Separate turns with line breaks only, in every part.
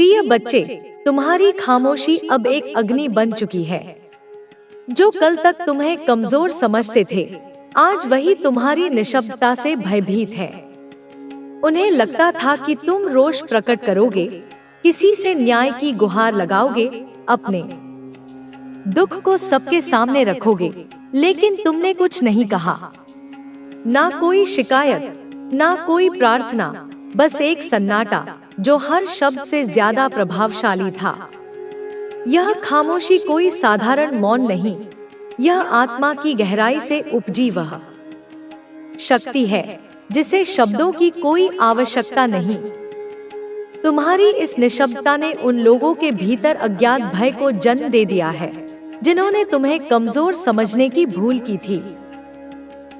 प्रिय बच्चे, तुम्हारी खामोशी अब एक अग्नि बन चुकी है। जो कल तक तुम्हें कमजोर समझते थे, आज वही तुम्हारी निशब्दता से भयभीत है। उन्हें लगता था कि तुम रोष प्रकट करोगे, किसी से न्याय की गुहार लगाओगे, अपने दुख को सबके सामने रखोगे, लेकिन तुमने कुछ नहीं कहा। ना कोई शिकायत, ना कोई प्रार्थना, बस एक सन्नाटा जो हर शब्द से ज्यादा प्रभावशाली था। यह खामोशी कोई साधारण मौन नहीं, यह आत्मा की गहराई से उपजी वह शक्ति है जिसे शब्दों की कोई आवश्यकता नहीं। तुम्हारी इस निशब्दता ने उन लोगों के भीतर अज्ञात भय को जन्म दे दिया है, जिन्होंने तुम्हें कमजोर समझने की भूल की थी।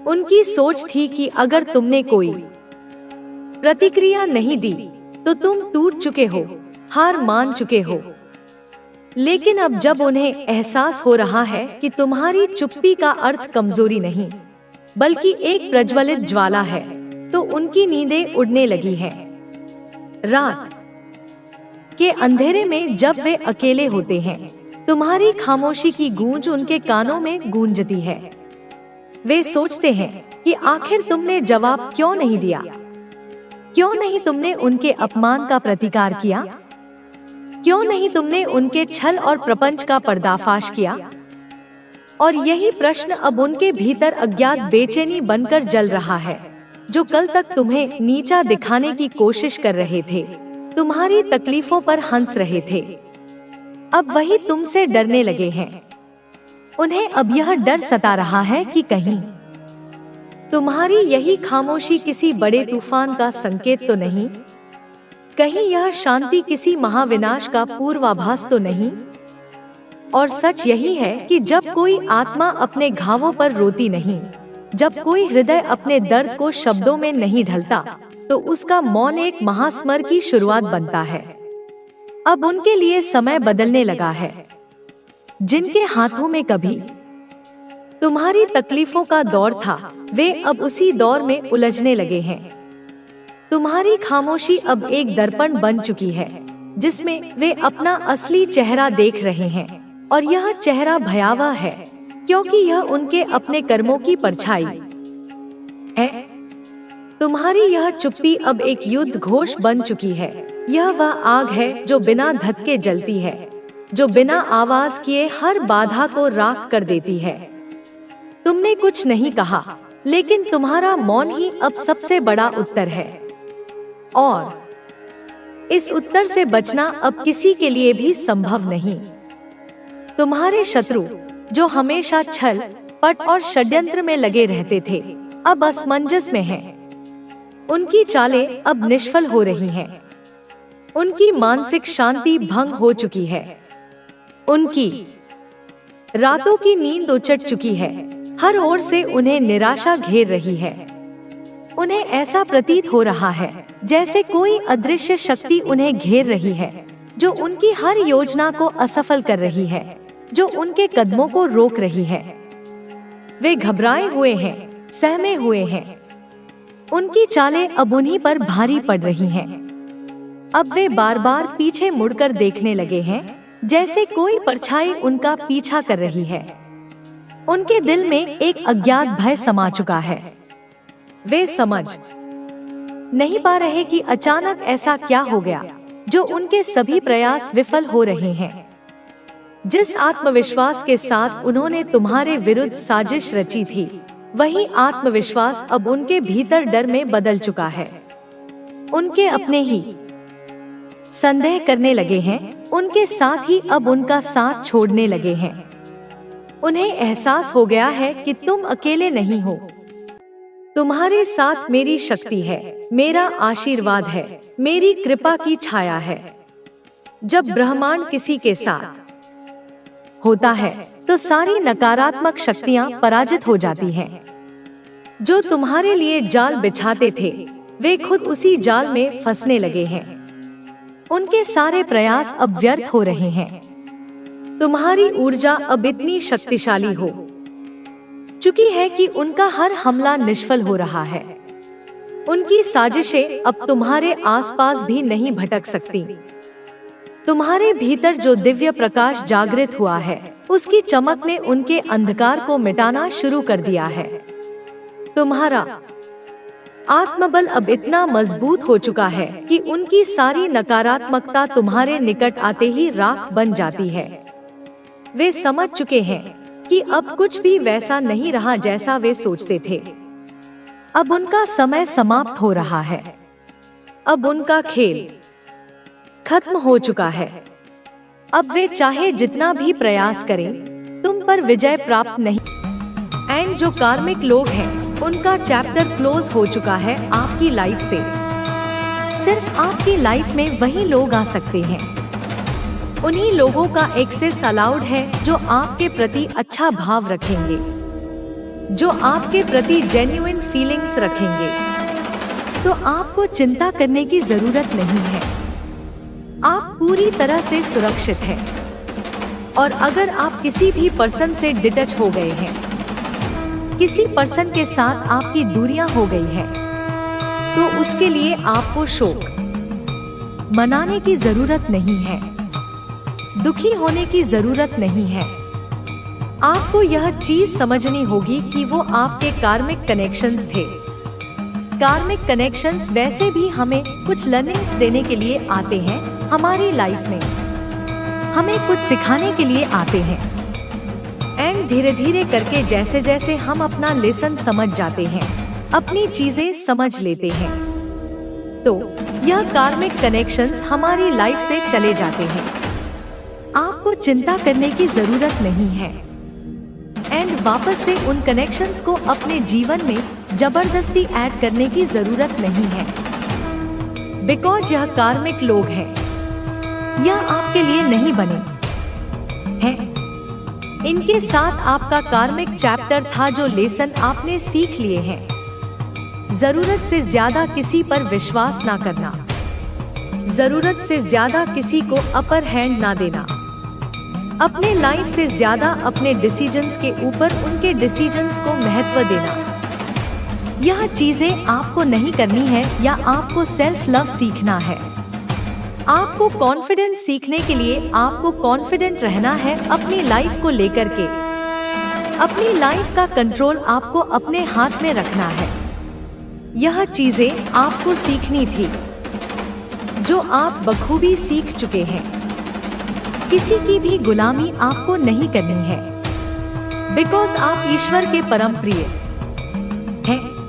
उनकी सोच थी कि अगर तुमने कोई प्रतिक्रिया नहीं दी तो तुम टूट चुके हो, हार मान चुके हो। लेकिन अब जब उन्हें एहसास हो रहा है कि तुम्हारी चुप्पी का अर्थ कमजोरी नहीं, बल्कि एक प्रज्वलित ज्वाला है, तो उनकी नींदें उड़ने लगी हैं। रात के अंधेरे में जब वे अकेले होते हैं, तुम्हारी खामोशी की गूंज उनके कानों में गूंजती है। वे सोचते हैं कि आखिर तुमने जवाब क्यों नहीं दिया? क्यों नहीं तुमने उनके अपमान का प्रतिकार किया? क्यों नहीं तुमने उनके छल और प्रपंच का पर्दाफाश किया? और यही प्रश्न अब उनके भीतर अज्ञात बेचैनी बनकर जल रहा है। जो कल तक तुम्हें नीचा दिखाने की कोशिश कर रहे थे, तुम्हारी तकलीफों पर हंस रहे थे, अब वही तुमसे डरने लगे हैं। उन्हें अब यह डर सता रहा है कि कहीं तुम्हारी यही खामोशी किसी बड़े तूफान का संकेत तो नहीं, कहीं यह शांति किसी महाविनाश का पूर्वाभास तो नहीं। और सच यही है कि जब कोई आत्मा अपने घावों पर रोती नहीं, जब कोई हृदय अपने दर्द को शब्दों में नहीं ढलता, तो उसका मौन एक महास्मर की शुरुआत बनता है। अब उनके लिए समय बदलने लगा है। जिनके हाथों में कभी तुम्हारी तकलीफों का दौर था, वे अब उसी दौर में उलझने लगे हैं। तुम्हारी खामोशी अब एक दर्पण बन चुकी है, जिसमें वे अपना असली चेहरा देख रहे हैं। और यह चेहरा भयावह है, क्योंकि यह उनके अपने कर्मों की परछाई है। तुम्हारी यह चुप्पी अब एक युद्ध घोष बन चुकी है। यह वह आग है जो बिना धक्के जलती है, जो बिना आवाज किए हर बाधा को राख कर देती है। तुमने कुछ नहीं कहा, लेकिन तुम्हारा मौन ही अब सबसे बड़ा उत्तर है। और इस उत्तर से बचना अब किसी के लिए भी संभव नहीं। तुम्हारे शत्रु, जो हमेशा छल, पट और षड्यंत्र में लगे रहते थे, अब असमंजस में हैं। उनकी चालें अब निष्फल हो रही हैं। उनकी मानसिक शांति भंग हो चुकी है। उनकी रातों की नींद उचट चुकी है। हर ओर से उन्हें निराशा घेर रही है। उन्हें ऐसा प्रतीत हो रहा है जैसे कोई अदृश्य शक्ति उन्हें घेर रही है, जो उनकी हर योजना को असफल कर रही है, जो उनके कदमों को रोक रही है। वे घबराए हुए हैं, सहमे हुए हैं। उनकी चालें अब उन्हीं पर भारी पड़ रही हैं। अब वे बार बार पीछे मुड़कर देखने लगे हैं, जैसे कोई परछाई उनका पीछा कर रही है। उनके दिल में एक अज्ञात भय समा चुका है। वे समझ नहीं पा रहे कि अचानक ऐसा क्या हो गया, जो उनके सभी प्रयास विफल हो रहे हैं। जिस आत्मविश्वास के साथ उन्होंने तुम्हारे विरुद्ध साजिश रची थी, वही आत्मविश्वास अब उनके भीतर डर में बदल चुका है। उनके अपने ही संदेह करने लगे हैं, उनके साथ ही अब उनका साथ छोड़ने लगे हैं। उन्हें एहसास हो गया है कि तुम अकेले नहीं हो। तुम्हारे साथ मेरी शक्ति है, मेरा आशीर्वाद है, मेरी कृपा की छाया है। जब ब्रह्मांड किसी के साथ होता है, तो सारी नकारात्मक शक्तियां पराजित हो जाती हैं। जो तुम्हारे लिए जाल बिछाते थे, वे खुद उसी जाल में फंसने लगे हैं। उनके सारे प्रयास अब व्यर्थ हो रहे हैं। तुम्हारी ऊर्जा अब इतनी शक्तिशाली हो चुकी है कि उनका हर हमला निष्फल हो रहा है। उनकी साजिशें अब तुम्हारे आसपास भी नहीं भटक सकती। तुम्हारे भीतर जो दिव्य प्रकाश जागृत हुआ है, उसकी चमक ने उनके अंधकार को मिटाना शुरू कर दिया है। तुम्हारा आत्मबल अब इतना मजबूत हो चुका है कि उनकी सारी नकारात्मकता तुम्हारे निकट आते ही राख बन जाती है। वे समझ चुके हैं कि अब कुछ भी वैसा नहीं रहा जैसा वे सोचते थे। अब उनका समय समाप्त हो रहा है। अब उनका खेल खत्म हो चुका है। अब वे चाहे जितना भी प्रयास करें, तुम पर विजय प्राप्त नहीं। एंड जो कार्मिक लोग हैं, उनका चैप्टर क्लोज हो चुका है आपकी लाइफ से। सिर्फ आपकी लाइफ में वही लोग आ सकते हैं। उन्हीं लोगों का एक्सेस अलाउड है जो आपके प्रति अच्छा भाव रखेंगे, जो आपके प्रति जेन्युइन फीलिंग्स रखेंगे। तो आपको चिंता करने की जरूरत नहीं है। आप पूरी तरह से सुरक्षित हैं। और अगर आप किसी भी पर्सन से डिटच हो गए हैं, किसी पर्सन के साथ आपकी दूरियां हो गई हैं, तो उसके लिए आपको शोक मनाने की जरूरत नहीं है, दुखी होने की जरूरत नहीं है। आपको यह चीज समझनी होगी कि वो आपके कार्मिक कनेक्शंस थे। कार्मिक कनेक्शंस वैसे भी हमें कुछ लर्निंग्स देने के लिए आते हैं हमारी लाइफ में, हमें कुछ सिखाने के लिए आते हैं। एंड धीरे धीरे करके जैसे जैसे हम अपना लेसन समझ जाते हैं, अपनी चीजें समझ लेते हैं, तो यह कार्मिक कनेक्शंस हमारी लाइफ से चले जाते हैं। आपको चिंता करने की जरूरत नहीं है। एंड वापस से उन कनेक्शंस को अपने जीवन में जबरदस्ती ऐड करने की जरूरत नहीं है। बिकॉज यह कार्मिक लोग हैं, यह आपके लिए नहीं बने हैं। इनके साथ आपका कार्मिक चैप्टर था, जो लेसन आपने सीख लिए हैं। जरूरत से ज्यादा किसी पर विश्वास ना करना, जरूरत से ज्यादा किसी को अपर हैंड ना देना, अपने लाइफ से ज्यादा अपने डिसीजंस के ऊपर उनके डिसीजंस को महत्व देना। यह चीजें आपको नहीं करनी है, या आपको सेल्फ लव सीखना है। आपको कॉन्फिडेंस सीखने के लिए आपको कॉन्फिडेंट रहना है अपनी लाइफ को लेकर के। अपनी लाइफ का कंट्रोल आपको अपने हाथ में रखना है। यह चीजें आपको सीखनी थी, जो आप बखूबी सीख चुके हैं। किसी की भी गुलामी आपको नहीं करनी है, बिकॉज आप ईश्वर के परम प्रिय हैं।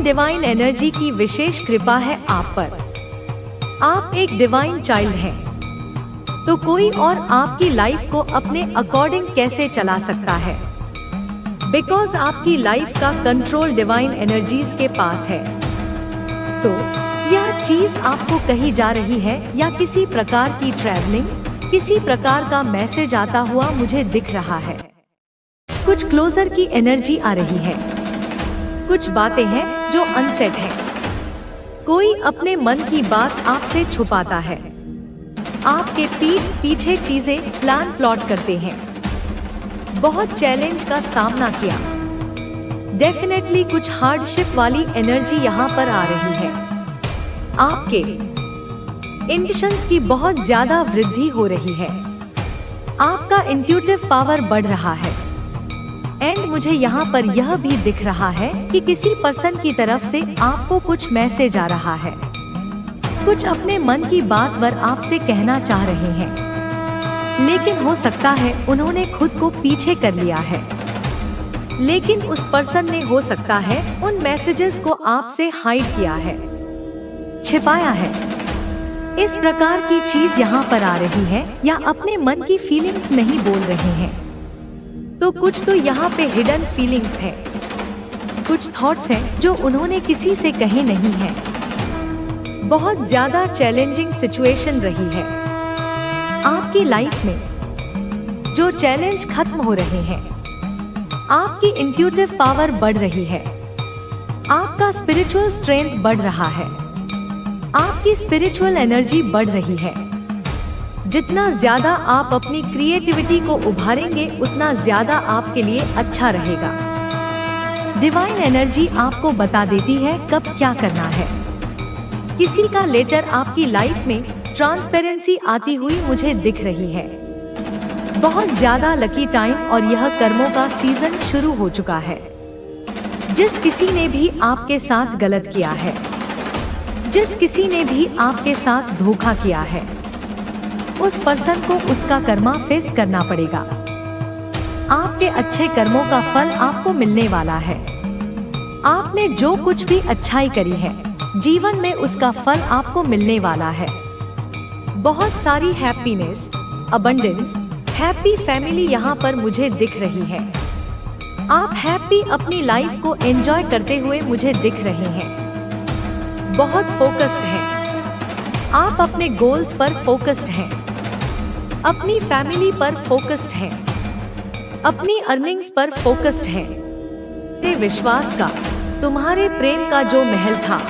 डिवाइन एनर्जी की विशेष कृपा है आप पर। आप एक डिवाइन चाइल्ड हैं, तो कोई और आपकी लाइफ को अपने अकॉर्डिंग कैसे चला सकता है? बिकॉज आपकी लाइफ का कंट्रोल डिवाइन एनर्जीज के पास है। तो यह चीज आपको कही जा रही है, या किसी प्रकार की ट्रैवलिंग, किसी प्रकार का मैसेज आता हुआ मुझे दिख रहा है। कुछ क्लोजर की एनर्जी आ रही है। कुछ बातें हैं जो अनसेट हैं। कोई अपने मन की बात आपसे छुपाता है। आपके पीठ पीछे चीजें प्लॉट करते हैं। बहुत चैलेंज का सामना किया। डेफिनेटली कुछ हार्डशिप वाली एनर्जी यहाँ पर आ रही है। आपके इंट्यूशंस की बहुत ज्यादा वृद्धि हो रही है। आपका इंट्यूटिव पावर बढ़ रहा है। एंड मुझे यहाँ पर यह भी दिख रहा है कि किसी पर्सन की तरफ से आपको कुछ मैसेज आ रहा है। कुछ अपने मन की बात वर आपसे कहना चाह रहे हैं, लेकिन हो सकता है उन्होंने खुद को पीछे कर लिया है। लेकिन उस पर्सन ने हो सकता है उन मैसेजेस को आपसे हाइड किया है, छिपाया है। इस प्रकार की चीज यहाँ पर आ रही है, या अपने मन की फीलिंग्स नहीं बोल रहे हैं। तो कुछ तो यहाँ पे हिडन फीलिंग्स हैं, कुछ थॉट्स हैं जो उन्होंने किसी से कहे नहीं हैं। बहुत ज्यादा चैलेंजिंग सिचुएशन रही है आपकी लाइफ में। जो चैलेंज खत्म हो रहे हैं, आपकी इंट्यूटिव पावर बढ़ रही है, आपका स्पिरिचुअल स्ट्रेंथ बढ़ रहा है, आपकी स्पिरिचुअल एनर्जी बढ़ रही है। जितना ज्यादा आप अपनी क्रिएटिविटी को उभारेंगे, उतना ज्यादा आपके लिए अच्छा रहेगा। डिवाइन एनर्जी आपको बता देती है कब क्या करना है। किसी का लेटर आपकी लाइफ में ट्रांसपेरेंसी आती हुई मुझे दिख रही है। बहुत ज्यादा लकी टाइम और यह कर्मों का सीजन शुरू हो चुका है। जिस किसी ने भी आपके साथ गलत किया है, जिस किसी ने भी आपके साथ धोखा किया है, उस पर्सन को उसका कर्मा फेस करना पड़ेगा। आपके अच्छे कर्मों का फल आपको मिलने वाला है। आपने जो कुछ भी अच्छाई करी है जीवन में, उसका फल आपको मिलने वाला है। बहुत सारी हैप्पीनेस, अबंडेंस, हैप्पी फैमिली यहाँ पर मुझे दिख रही है। आप हैप्पी अपनी लाइफ को एंजॉय करते हुए मुझे दिख रहे हैं। बहुत फोकस्ड हैं। आप अपने गोल्स पर फोकस्ड हैं, अपनी फैमिली पर फोकस्ड हैं, अपनी अर्निंग्स पर फोकस्ड हैं। तेरे विश्वास का, तुम्हारे प्रेम का जो महल था,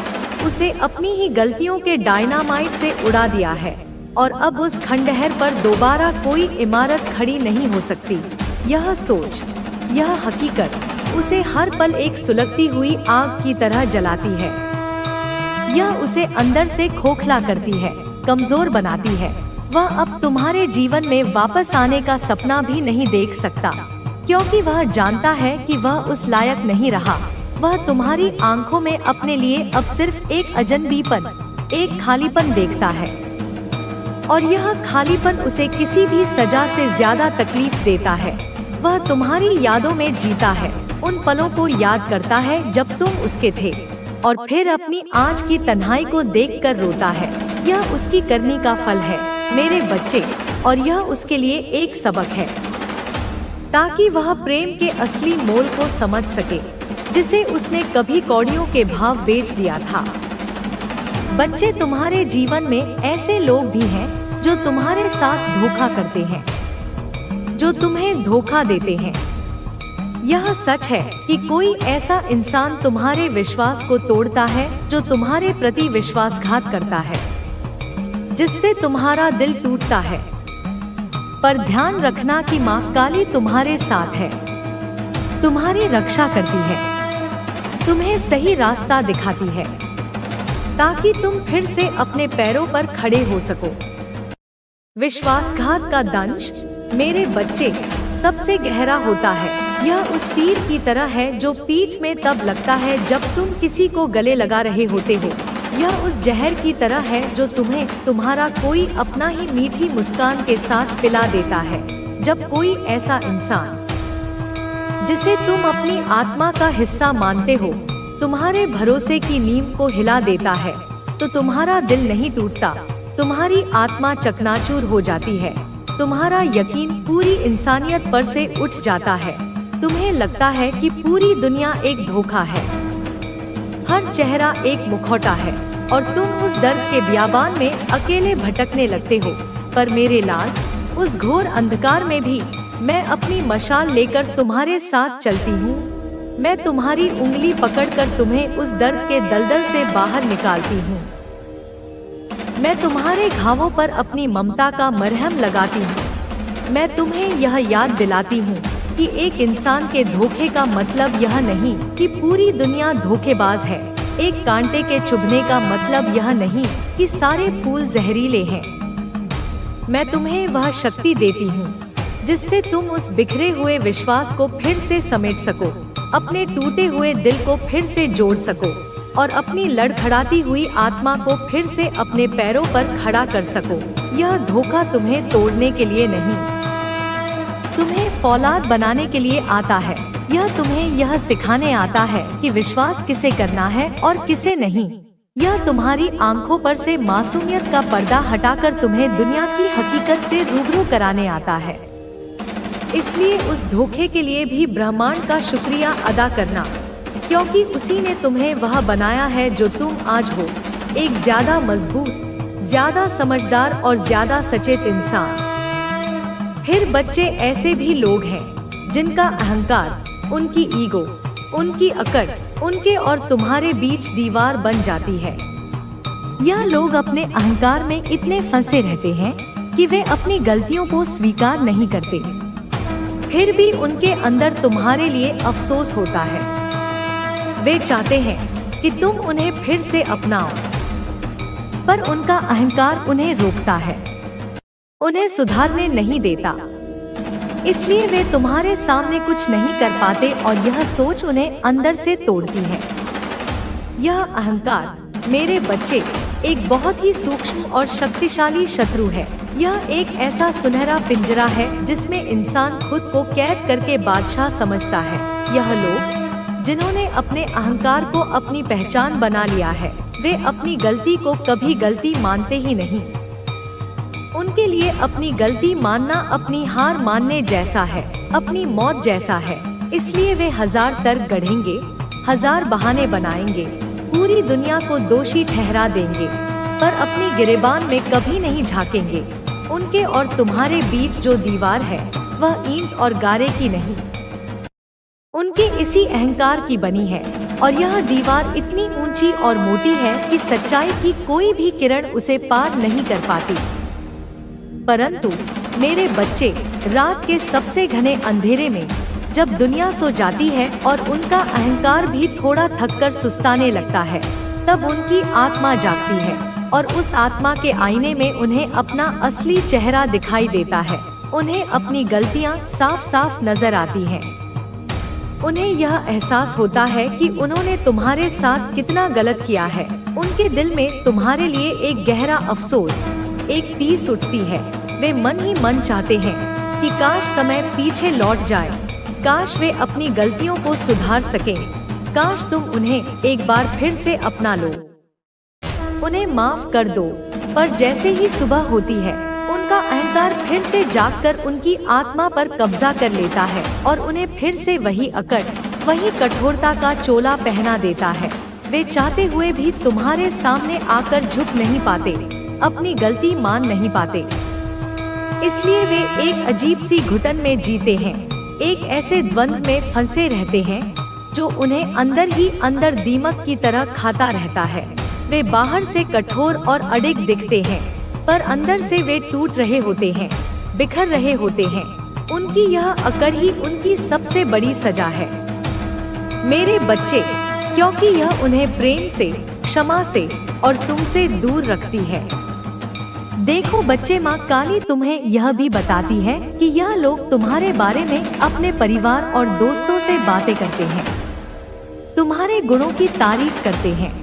उसे अपनी ही गलतियों के डायनामाइट से उड़ा दिया है और अब उस खंडहर पर दोबारा कोई इमारत खड़ी नहीं हो सकती। यह सोच, यह हकीकत उसे हर पल एक सुलगती हुई आग की तरह जलाती है। यह उसे अंदर से खोखला करती है, कमजोर बनाती है। वह अब तुम्हारे जीवन में वापस आने का सपना भी नहीं देख सकता, क्योंकि वह जानता है कि वह उस लायक नहीं रहा। वह तुम्हारी आंखों में अपने लिए अब सिर्फ एक अजनबीपन, एक खालीपन देखता है, और यह खालीपन उसे किसी भी सजा से ज्यादा तकलीफ देता है। वह तुम्हारी यादों में जीता है, उन पलों को याद करता है जब तुम उसके थे, और फिर अपनी आज की तन्हाई को देखकर रोता है। यह उसकी करनी का फल है मेरे बच्चे, और यह उसके लिए एक सबक है, ताकि वह प्रेम के असली मोल को समझ सके, जिसे उसने कभी कौड़ियों के भाव बेच दिया था। बच्चे, तुम्हारे जीवन में ऐसे लोग भी हैं जो तुम्हारे साथ धोखा करते हैं, जो तुम्हें धोखा देते हैं। यह सच है कि कोई ऐसा इंसान तुम्हारे विश्वास को तोड़ता है, जो तुम्हारे प्रति विश्वासघात करता है, जिससे तुम्हारा दिल टूटता है। पर ध्यान रखना कि माँ काली तुम्हारे साथ है, तुम्हारी रक्षा करती है, तुम्हें सही रास्ता दिखाती है, ताकि तुम फिर से अपने पैरों पर खड़े हो सको। विश्वासघात का दंश मेरे बच्चे सबसे गहरा होता है। यह उस तीर की तरह है जो पीठ में तब लगता है जब तुम किसी को गले लगा रहे होते हो। यह उस जहर की तरह है जो तुम्हें तुम्हारा कोई अपना ही मीठी मुस्कान के साथ पिला देता है, जब कोई ऐसा इंसान जिसे तुम अपनी आत्मा का हिस्सा मानते हो तुम्हारे भरोसे की नींव को हिला देता है, तो तुम्हारा दिल नहीं टूटता, तुम्हारी आत्मा चकनाचूर हो जाती है, तुम्हारा यकीन पूरी इंसानियत पर से उठ जाता है। तुम्हें लगता है कि पूरी दुनिया एक धोखा है, हर चेहरा एक मुखौटा है, और तुम उस दर्द के बियाबान में अकेले भटकने लगते हो। पर मेरे लाल, उस घोर अंधकार में भी मैं अपनी मशाल लेकर तुम्हारे साथ चलती हूँ। मैं तुम्हारी उंगली पकड़कर तुम्हें उस दर्द के दलदल से बाहर निकालती हूँ। मैं तुम्हारे घावों पर अपनी ममता का मरहम लगाती हूँ। मैं तुम्हें यह याद दिलाती हूँ कि एक इंसान के धोखे का मतलब यह नहीं कि पूरी दुनिया धोखेबाज है। एक कांटे के चुभने का मतलब यह नहीं कि सारे फूल जहरीले हैं। मैं तुम्हें वह शक्ति देती हूँ जिससे तुम उस बिखरे हुए विश्वास को फिर से समेट सको, अपने टूटे हुए दिल को फिर से जोड़ सको, और अपनी लड़खड़ाती हुई आत्मा को फिर से अपने पैरों पर खड़ा कर सको। यह धोखा तुम्हें तोड़ने के लिए नहीं, तुम्हें फौलाद बनाने के लिए आता है। यह तुम्हें यह सिखाने आता है कि विश्वास किसे करना है और किसे नहीं। यह तुम्हारी आंखों पर से मासूमियत का पर्दा हटाकर तुम्हें दुनिया की हकीकत से रूबरू कराने आता है। इसलिए उस धोखे के लिए भी ब्रह्मांड का शुक्रिया अदा करना, क्योंकि उसी ने तुम्हें वह बनाया है जो तुम आज हो, एक ज्यादा मजबूत, ज्यादा समझदार और ज्यादा सचेत इंसान। फिर बच्चे, ऐसे भी लोग हैं जिनका अहंकार, उनकी ईगो, उनकी अकड़, उनके और तुम्हारे बीच दीवार बन जाती है। यह लोग अपने अहंकार में इतने फंसे रहते हैं कि वे अपनी गलतियों को स्वीकार नहीं करते। फिर भी उनके अंदर तुम्हारे लिए अफसोस होता है। वे चाहते हैं कि तुम उन्हें फिर से अपनाओ, पर उनका अहंकार उन्हें रोकता है, उन्हें सुधारने नहीं देता। इसलिए वे तुम्हारे सामने कुछ नहीं कर पाते और यह सोच उन्हें अंदर से तोड़ती है। यह अहंकार, मेरे बच्चे, एक बहुत ही सूक्ष्म और शक्तिशाली शत्रु है। यह एक ऐसा सुनहरा पिंजरा है जिसमें इंसान खुद को कैद करके बादशाह समझता है। यह लोग जिन्होंने अपने अहंकार को अपनी पहचान बना लिया है, वे अपनी गलती को कभी गलती मानते ही नहीं। उनके लिए अपनी गलती मानना अपनी हार मानने जैसा है, अपनी मौत जैसा है। इसलिए वे 1000 तर्क गढ़ेंगे, 1000 बहाने बनाएंगे, पूरी दुनिया को दोषी ठहरा देंगे, पर अपनी गिरेबान में कभी नहीं झांकेंगे। उनके और तुम्हारे बीच जो दीवार है वह ईंट और गारे की नहीं, उनके इसी अहंकार की बनी है। और यह दीवार इतनी ऊंची और मोटी है कि सच्चाई की कोई भी किरण उसे पार नहीं कर पाती। परंतु मेरे बच्चे, रात के सबसे घने अंधेरे में जब दुनिया सो जाती है और उनका अहंकार भी थोड़ा थककर सुस्ताने लगता है, तब उनकी आत्मा जागती है और उस आत्मा के आईने में उन्हें अपना असली चेहरा दिखाई देता है। उन्हें अपनी गलतियां साफ साफ नजर आती हैं। उन्हें यह एहसास होता है कि उन्होंने तुम्हारे साथ कितना गलत किया है। उनके दिल में तुम्हारे लिए एक गहरा अफसोस, एक टीस उठती है। वे मन ही मन चाहते हैं कि काश समय पीछे लौट जाए, काश वे अपनी गलतियों को सुधार सकें, काश तुम उन्हें एक बार फिर से अपना लो, उन्हें माफ कर दो। पर जैसे ही सुबह होती है, उनका अहंकार फिर से जागकर उनकी आत्मा पर कब्जा कर लेता है और उन्हें फिर से वही अकड़, वही कठोरता का चोला पहना देता है। वे चाहते हुए भी तुम्हारे सामने आकर झुक नहीं पाते, अपनी गलती मान नहीं पाते। इसलिए वे एक अजीब सी घुटन में जीते हैं, एक ऐसे द्वंद्व में फंसे रहते हैं जो उन्हें अंदर ही अंदर दीमक की तरह खाता रहता है। वे बाहर से कठोर और अडिग दिखते हैं, पर अंदर से वे टूट रहे होते हैं, बिखर रहे होते हैं। उनकी यह अकड़ ही उनकी सबसे बड़ी सजा है, मेरे बच्चे, क्योंकि यह उन्हें प्रेम से, क्षमा से और तुमसे दूर रखती है। देखो बच्चे, माँ काली तुम्हें यह भी बताती है कि यह लोग तुम्हारे बारे में अपने परिवार और दोस्तों से बातें करते हैं, तुम्हारे गुणों की तारीफ करते हैं,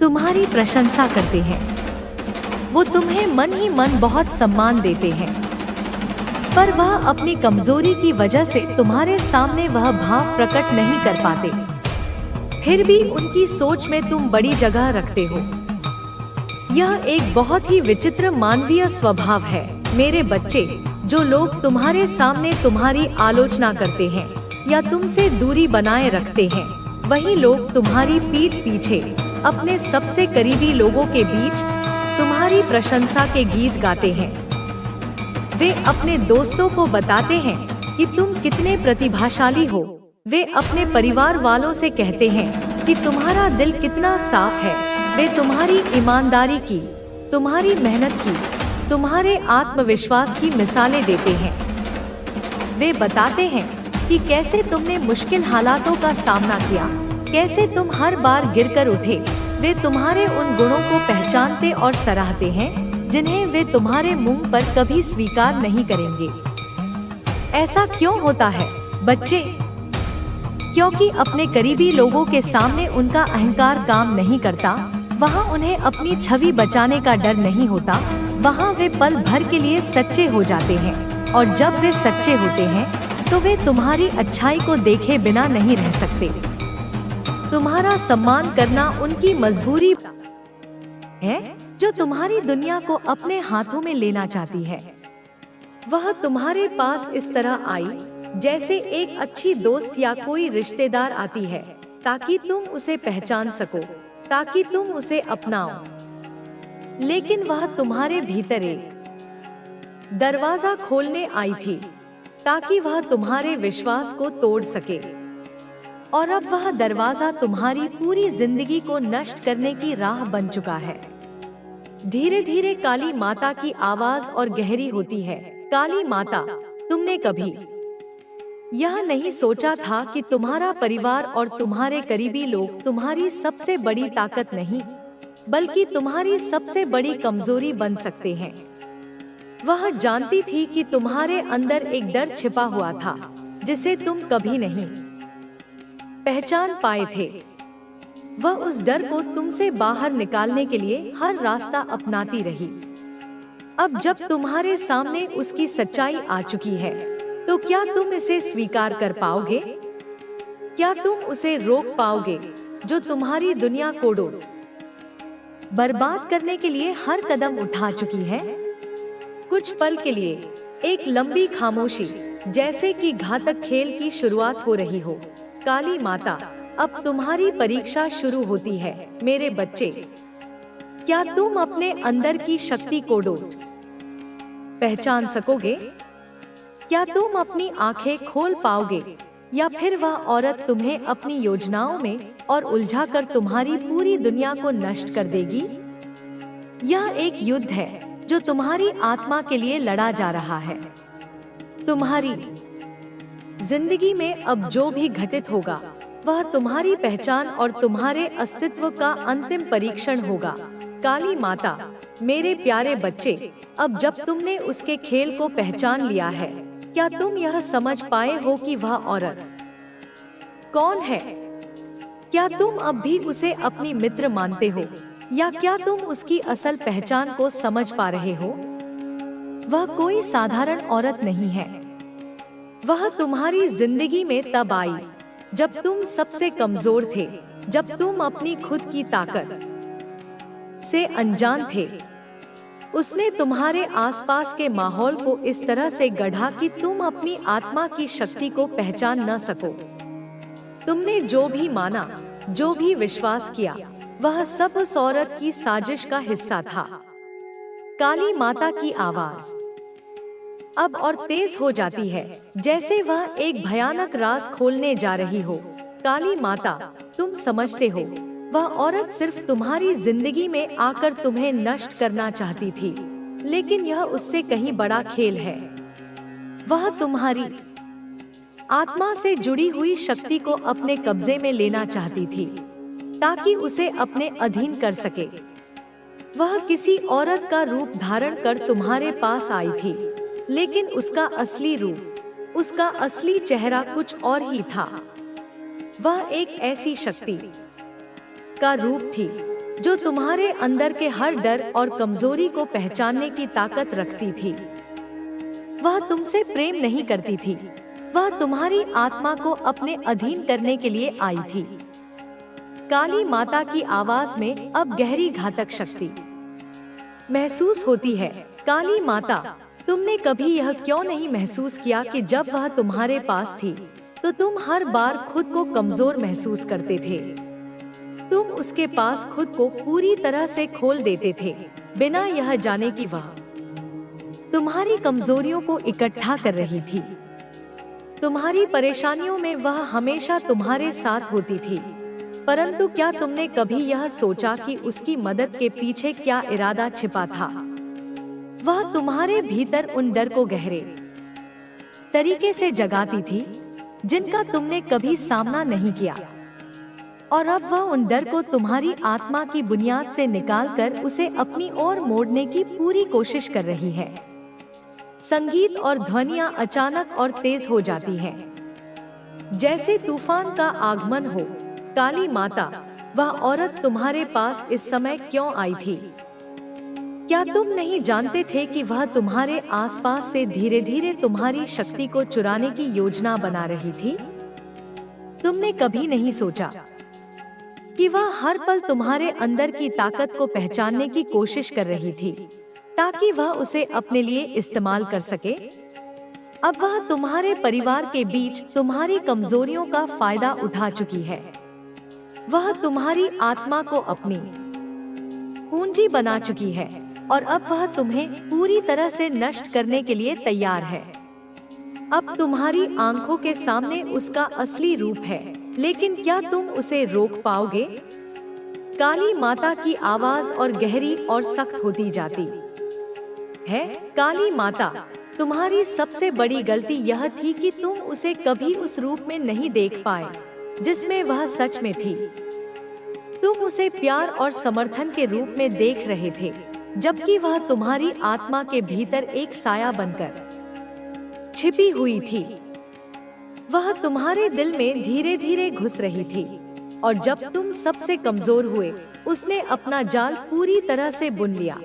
तुम्हारी प्रशंसा करते हैं। वो तुम्हें मन ही मन बहुत सम्मान देते हैं, पर वह अपनी कमजोरी की वजह से तुम्हारे सामने वह भाव प्रकट नहीं कर पाते। फिर भी उनकी सोच में तुम बड़ी जगह रखते हो। यह एक बहुत ही विचित्र मानवीय स्वभाव है, मेरे बच्चे। जो लोग तुम्हारे सामने तुम्हारी आलोचना करते हैं या तुमसे दूरी बनाए रखते हैं, वही लोग तुम्हारी पीठ पीछे अपने सबसे करीबी लोगों के बीच तुम्हारी प्रशंसा के गीत गाते हैं। वे अपने दोस्तों को बताते हैं कि तुम कितने प्रतिभाशाली हो। वे अपने परिवार वालों से कहते हैं कि तुम्हारा दिल कितना साफ है। वे तुम्हारी ईमानदारी की, तुम्हारी मेहनत की, तुम्हारे आत्मविश्वास की मिसालें देते हैं। वे बताते हैं कि कैसे तुमने मुश्किल हालातों का सामना किया, कैसे तुम हर बार गिरकर उठे। वे तुम्हारे उन गुणों को पहचानते और सराहते हैं जिन्हें वे तुम्हारे मुंह पर कभी स्वीकार नहीं करेंगे। ऐसा क्यों होता है बच्चे? क्योंकि अपने करीबी लोगों के सामने उनका अहंकार काम नहीं करता। वहाँ उन्हें अपनी छवि बचाने का डर नहीं होता। वहाँ वे पल भर के लिए सच्चे हो जाते हैं, और जब वे सच्चे होते हैं तो वे तुम्हारी अच्छाई को देखे बिना नहीं रह सकते। तुम्हारा सम्मान करना उनकी मजबूरी है, जो तुम्हारी दुनिया को अपने हाथों में लेना चाहती है। वह तुम्हारे पास इस तरह आई जैसे एक अच्छी दोस्त या कोई रिश्तेदार आती है, ताकि तुम उसे पहचान सको, ताकि तुम उसे अपनाओ। लेकिन वह तुम्हारे भीतर एक दरवाजा खोलने आई थी, ताकि वह तुम्हारे विश्वास को तोड़ सके। और अब वह दरवाजा तुम्हारी पूरी जिंदगी को नष्ट करने की राह बन चुका है। धीरे धीरे काली माता की आवाज और गहरी होती है। काली माता, तुमने कभी यह नहीं सोचा था कि तुम्हारा परिवार और तुम्हारे करीबी लोग तुम्हारी सबसे बड़ी ताकत नहीं, बल्कि तुम्हारी सबसे बड़ी कमजोरी बन सकते हैं। वह जानती थी कि तुम्हारे अंदर एक डर छिपा हुआ था जिसे तुम कभी नहीं पहचान पाए थे। वह उस डर को तुमसे बाहर निकालने के लिए हर रास्ता अपनाती रही। अब जब तुम्हारे सामने उसकी सच्चाई आ चुकी है, तो क्या तुम इसे स्वीकार कर पाओगे? क्या तुम उसे रोक पाओगे जो तुम्हारी दुनिया को बर्बाद करने के लिए हर कदम उठा चुकी है? कुछ पल के लिए एक लंबी खामोशी, जैसे कि घातक खेल की शुरुआत हो रही हो। काली माता, अब तुम्हारी परीक्षा शुरू होती है मेरे बच्चे। क्या तुम अपने अंदर की शक्ति को पहचान सकोगे? क्या तुम अपनी आंखें खोल पाओगे, या फिर वह औरत तुम्हें अपनी योजनाओं में और उलझाकर तुम्हारी पूरी दुनिया को नष्ट कर देगी? यह एक युद्ध है जो तुम्हारी आत्मा के लिए लड़ा जा रहा है। तुम्हारी जिंदगी में अब जो भी घटित होगा, वह तुम्हारी पहचान और तुम्हारे अस्तित्व का अंतिम परीक्षण होगा। काली माता, मेरे प्यारे बच्चे, अब जब तुमने उसके खेल को पहचान लिया है, क्या तुम यह समझ पाए हो कि वह औरत कौन है? क्या तुम अब भी उसे अपनी मित्र मानते हो, या क्या तुम उसकी असल पहचान को समझ पा रहे हो? वह कोई साधारण औरत नहीं है। वह तुम्हारी जिंदगी में तब आई जब तुम सबसे कमजोर थे, जब तुम अपनी खुद की ताकत से अनजान थे। उसने तुम्हारे आसपास के माहौल को इस तरह से गढ़ा कि तुम अपनी आत्मा की शक्ति को पहचान न सको। तुमने जो भी माना, जो भी विश्वास किया, वह सब उस औरत की साजिश का हिस्सा था। काली माता की आवाज अब और तेज हो जाती है, जैसे वह एक भयानक राज खोलने जा रही हो। काली माता, तुम समझते हो, वह औरत सिर्फ तुम्हारी जिंदगी में आकर तुम्हें नष्ट करना चाहती थी, लेकिन यह उससे कहीं बड़ा खेल है। वह तुम्हारी आत्मा से जुड़ी हुई शक्ति को अपने कब्जे में लेना चाहती थी, ताकि उसे अपने अधीन कर सके। वह किसी औरत का रूप धारण कर तुम्हारे पास आई थी, लेकिन उसका असली रूप, उसका असली चेहरा कुछ और ही था। वह एक ऐसी शक्ति का रूप थी जो तुम्हारे अंदर के हर डर और कमजोरी को पहचानने की ताकत रखती थी। वह तुमसे प्रेम नहीं करती थी, वह तुम्हारी आत्मा को अपने अधीन करने के लिए आई थी। काली माता की आवाज में अब गहरी घातक शक्ति महसूस होती है। काली माता, तुमने कभी यह क्यों नहीं महसूस किया कि जब वह तुम्हारे पास थी, तो तुम हर बार खुद को कमजोर महसूस करते थे? तुम उसके पास खुद को पूरी तरह से खोल देते थे, बिना यह जाने कि वह तुम्हारी कमजोरियों को इकट्ठा कर रही थी। तुम्हारी परेशानियों में वह हमेशा तुम्हारे साथ होती थी, परंतु क्या तुमने कभी यह सोचा कि उसकी मदद के पीछे क्या इरादा छिपा था? वह तुम्हारे भीतर उन डर को गहरे तरीके से जगाती थी, जिनका तुमने कभी सामना नहीं किया, और अब वह उन डर को तुम्हारी आत्मा की बुनियाद से निकालकर उसे अपनी ओर मोड़ने की पूरी कोशिश कर रही है। संगीत और ध्वनियां अचानक और तेज हो जाती हैं, जैसे तूफान का आगमन हो। काली माता, वह औरत तुम्हारे पास इस समय क्यों आई थी? क्या तुम नहीं जानते थे कि वह तुम्हारे आसपास से धीरे धीरे तुम्हारी शक्ति को चुराने की योजना बना रही थी? तुमने कभी नहीं सोचा कि वह हर पल तुम्हारे अंदर की ताकत को पहचानने की कोशिश कर रही थी, ताकि वह उसे अपने लिए इस्तेमाल कर सके? अब वह तुम्हारे परिवार के बीच तुम्हारी कमजोरियों का फायदा उठा चुकी है। वह तुम्हारी आत्मा को अपनी पूंजी बना चुकी है, और अब वह तुम्हें पूरी तरह से नष्ट करने के लिए तैयार है। अब तुम्हारी आंखों के सामने उसका असली रूप है, लेकिन क्या तुम उसे रोक पाओगे? काली माता की आवाज और गहरी और सख्त होती जाती है। काली माता, तुम्हारी सबसे बड़ी गलती यह थी कि तुम उसे कभी उस रूप में नहीं देख पाए जिसमें वह सच में थी। तुम उसे प्यार और समर्थन के रूप में देख रहे थे, जबकि वह तुम्हारी आत्मा के भीतर एक साया बनकर छिपी हुई थी। वह तुम्हारे दिल में धीरे धीरे घुस रही थी, और जब तुम सबसे कमजोर हुए, उसने अपना जाल पूरी तरह से बुन लिया।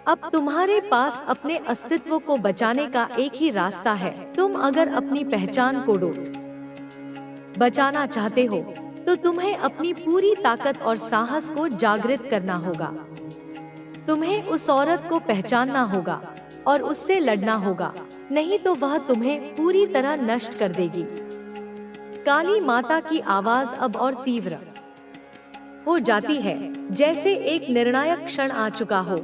अब तुम्हारे पास अपने अस्तित्व को बचाने का एक ही रास्ता है। तुम अगर अपनी पहचान को बचाना चाहते हो, तो तुम्हें अपनी पूरी ताकत और साहस को जागृत करना होगा। तुम्हें उस औरत को पहचानना होगा और उससे लड़ना होगा, नहीं तो वह तुम्हें पूरी तरह नष्ट कर देगी। काली माता की आवाज अब और तीव्र हो जाती है, जैसे एक निर्णायक क्षण आ चुका हो।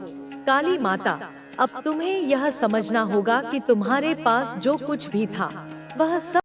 काली माता, अब तुम्हें यह समझना होगा कि तुम्हारे पास जो कुछ भी था, वह सब